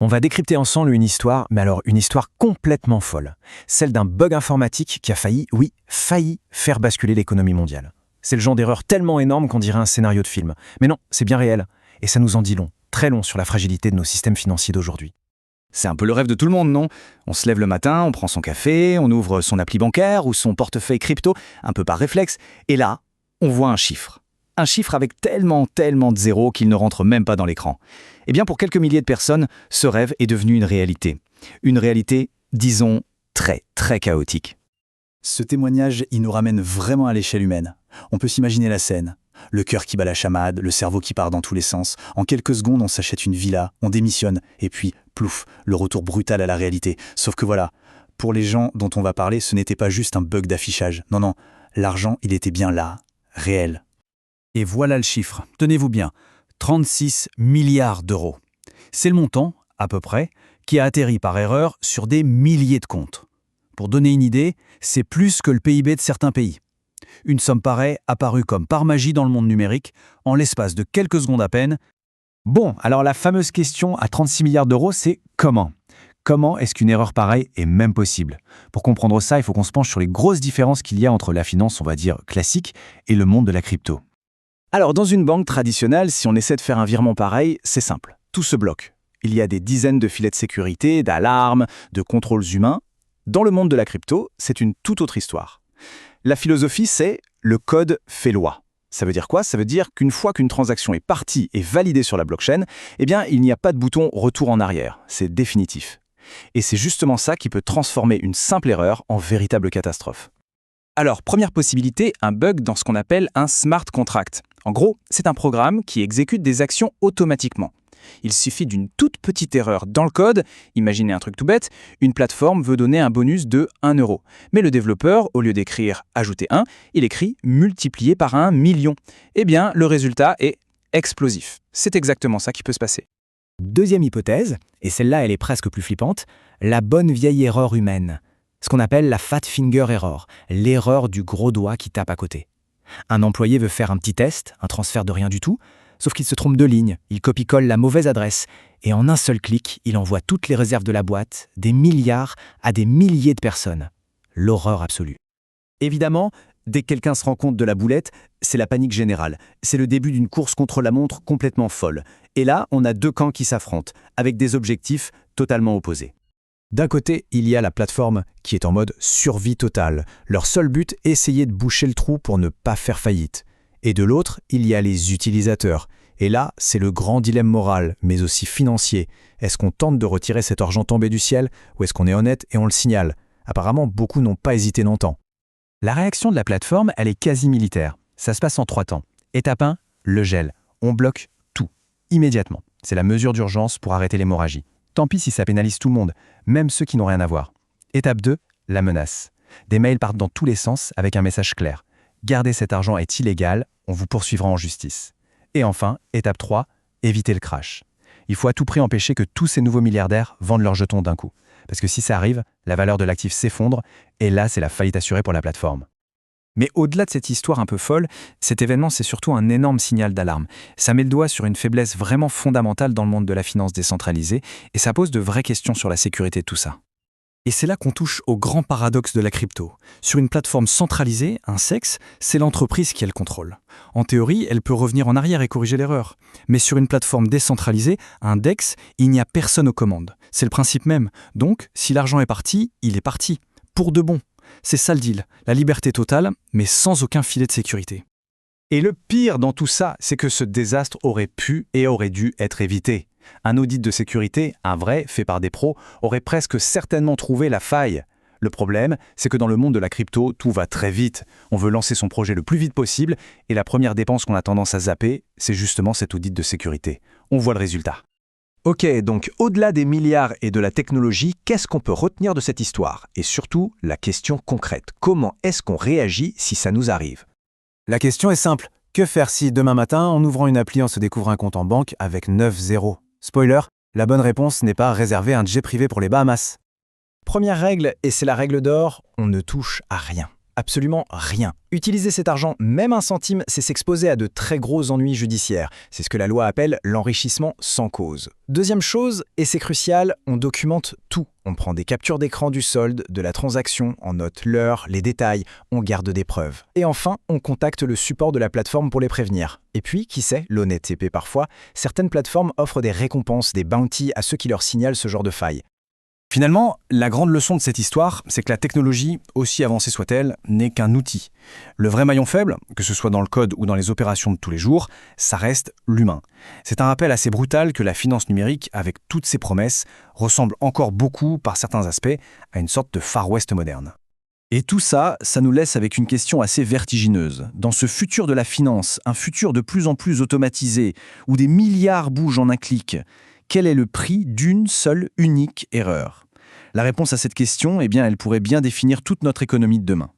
On va décrypter ensemble une histoire, mais alors une histoire complètement folle. Celle d'un bug informatique qui a failli faire basculer l'économie mondiale. C'est le genre d'erreur tellement énorme qu'on dirait un scénario de film. Mais non, c'est bien réel. Et ça nous en dit long, très long sur la fragilité de nos systèmes financiers d'aujourd'hui. C'est un peu le rêve de tout le monde, non? On se lève le matin, on prend son café, on ouvre son appli bancaire ou son portefeuille crypto, un peu par réflexe, et là, on voit un chiffre. Un chiffre avec tellement de zéros qu'il ne rentre même pas dans l'écran. Eh bien, pour quelques milliers de personnes, ce rêve est devenu une réalité. Une réalité, disons, très chaotique. Ce témoignage, il nous ramène vraiment à l'échelle humaine. On peut s'imaginer la scène. Le cœur qui bat la chamade, le cerveau qui part dans tous les sens. En quelques secondes, on s'achète une villa, on démissionne, et puis, plouf, le retour brutal à la réalité. Sauf que voilà, pour les gens dont on va parler, ce n'était pas juste un bug d'affichage. Non, l'argent, il était bien là, réel. Et voilà le chiffre, tenez-vous bien, 36 milliards d'euros. C'est le montant, à peu près, qui a atterri par erreur sur des milliers de comptes. Pour donner une idée, c'est plus que le PIB de certains pays. Une somme pareille apparue comme par magie dans le monde numérique, en l'espace de quelques secondes à peine. Bon, alors la fameuse question à 36 milliards d'euros, c'est comment ? Comment est-ce qu'une erreur pareille est même possible ? Pour comprendre ça, il faut qu'on se penche sur les grosses différences qu'il y a entre la finance, on va dire, classique et le monde de la crypto. Alors, dans une banque traditionnelle, si on essaie de faire un virement pareil, c'est simple. Tout se bloque. Il y a des dizaines de filets de sécurité, d'alarmes, de contrôles humains. Dans le monde de la crypto, c'est une toute autre histoire. La philosophie, c'est le code fait loi. Ça veut dire quoi? Ça veut dire qu'une fois qu'une transaction est partie et validée sur la blockchain, eh bien, il n'y a pas de bouton retour en arrière. C'est définitif. Et c'est justement ça qui peut transformer une simple erreur en véritable catastrophe. Alors, première possibilité, un bug dans ce qu'on appelle un smart contract. En gros, c'est un programme qui exécute des actions automatiquement. Il suffit d'une toute petite erreur dans le code, imaginez un truc tout bête, une plateforme veut donner un bonus de 1 euro. Mais le développeur, au lieu d'écrire « ajouter 1 », il écrit « multiplié par 1 million ». Eh bien, le résultat est explosif. C'est exactement ça qui peut se passer. Deuxième hypothèse, et celle-là elle est presque plus flippante, la bonne vieille erreur humaine. Ce qu'on appelle la fat finger error, l'erreur du gros doigt qui tape à côté. Un employé veut faire un petit test, un transfert de rien du tout, sauf qu'il se trompe de ligne, il copie-colle la mauvaise adresse, et en un seul clic, il envoie toutes les réserves de la boîte, des milliards à des milliers de personnes. L'horreur absolue. Évidemment, dès que quelqu'un se rend compte de la boulette, c'est la panique générale. C'est le début d'une course contre la montre complètement folle. Et là, on a deux camps qui s'affrontent, avec des objectifs totalement opposés. D'un côté, il y a la plateforme qui est en mode survie totale. Leur seul but, essayer de boucher le trou pour ne pas faire faillite. Et de l'autre, il y a les utilisateurs. Et là, c'est le grand dilemme moral, mais aussi financier. Est-ce qu'on tente de retirer cet argent tombé du ciel ou est-ce qu'on est honnête et on le signale? Apparemment, beaucoup n'ont pas hésité longtemps. La réaction de la plateforme, elle est quasi militaire. Ça se passe en 3 temps. Étape 1, le gel. On bloque tout, immédiatement. C'est la mesure d'urgence pour arrêter l'hémorragie. Tant pis si ça pénalise tout le monde, même ceux qui n'ont rien à voir. Étape 2, la menace. Des mails partent dans tous les sens avec un message clair. Garder cet argent est illégal, on vous poursuivra en justice. Et enfin, étape 3, éviter le crash. Il faut à tout prix empêcher que tous ces nouveaux milliardaires vendent leurs jetons d'un coup. Parce que si ça arrive, la valeur de l'actif s'effondre, et là, c'est la faillite assurée pour la plateforme. Mais au-delà de cette histoire un peu folle, cet événement, c'est surtout un énorme signal d'alarme. Ça met le doigt sur une faiblesse vraiment fondamentale dans le monde de la finance décentralisée, et ça pose de vraies questions sur la sécurité de tout ça. Et c'est là qu'on touche au grand paradoxe de la crypto. Sur une plateforme centralisée, un CEX, c'est l'entreprise qui a le contrôle. En théorie, elle peut revenir en arrière et corriger l'erreur. Mais sur une plateforme décentralisée, un DEX, il n'y a personne aux commandes. C'est le principe même. Donc, si l'argent est parti, il est parti. Pour de bon. C'est ça le deal. La liberté totale, mais sans aucun filet de sécurité. Et le pire dans tout ça, c'est que ce désastre aurait pu et aurait dû être évité. Un audit de sécurité, un vrai, fait par des pros, aurait presque certainement trouvé la faille. Le problème, c'est que dans le monde de la crypto, tout va très vite. On veut lancer son projet le plus vite possible, et la première dépense qu'on a tendance à zapper, c'est justement cet audit de sécurité. On voit le résultat. Ok, donc au-delà des milliards et de la technologie, qu'est-ce qu'on peut retenir de cette histoire? Et surtout, la question concrète, comment est-ce qu'on réagit si ça nous arrive? La question est simple, que faire si demain matin, en ouvrant une appli, on se découvre un compte en banque avec 9 zéros? Spoiler, la bonne réponse n'est pas réserver un jet privé pour les Bahamas. Première règle, et c'est la règle d'or, on ne touche à rien. absolument rien. Utiliser cet argent, même un centime, c'est s'exposer à de très gros ennuis judiciaires. C'est ce que la loi appelle l'enrichissement sans cause. Deuxième chose, et c'est crucial, on documente tout. On prend des captures d'écran du solde, de la transaction, on note l'heure, les détails, on garde des preuves. Et enfin, on contacte le support de la plateforme pour les prévenir. Et puis, qui sait, l'honnêteté parfois, certaines plateformes offrent des récompenses, des bounties à ceux qui leur signalent ce genre de faille. Finalement, la grande leçon de cette histoire, c'est que la technologie, aussi avancée soit-elle, n'est qu'un outil. Le vrai maillon faible, que ce soit dans le code ou dans les opérations de tous les jours, ça reste l'humain. C'est un rappel assez brutal que la finance numérique, avec toutes ses promesses, ressemble encore beaucoup, par certains aspects, à une sorte de Far West moderne. Et tout ça, ça nous laisse avec une question assez vertigineuse. Dans ce futur de la finance, un futur de plus en plus automatisé, où des milliards bougent en un clic, quel est le prix d'une seule unique erreur ? La réponse à cette question, eh bien, elle pourrait bien définir toute notre économie de demain.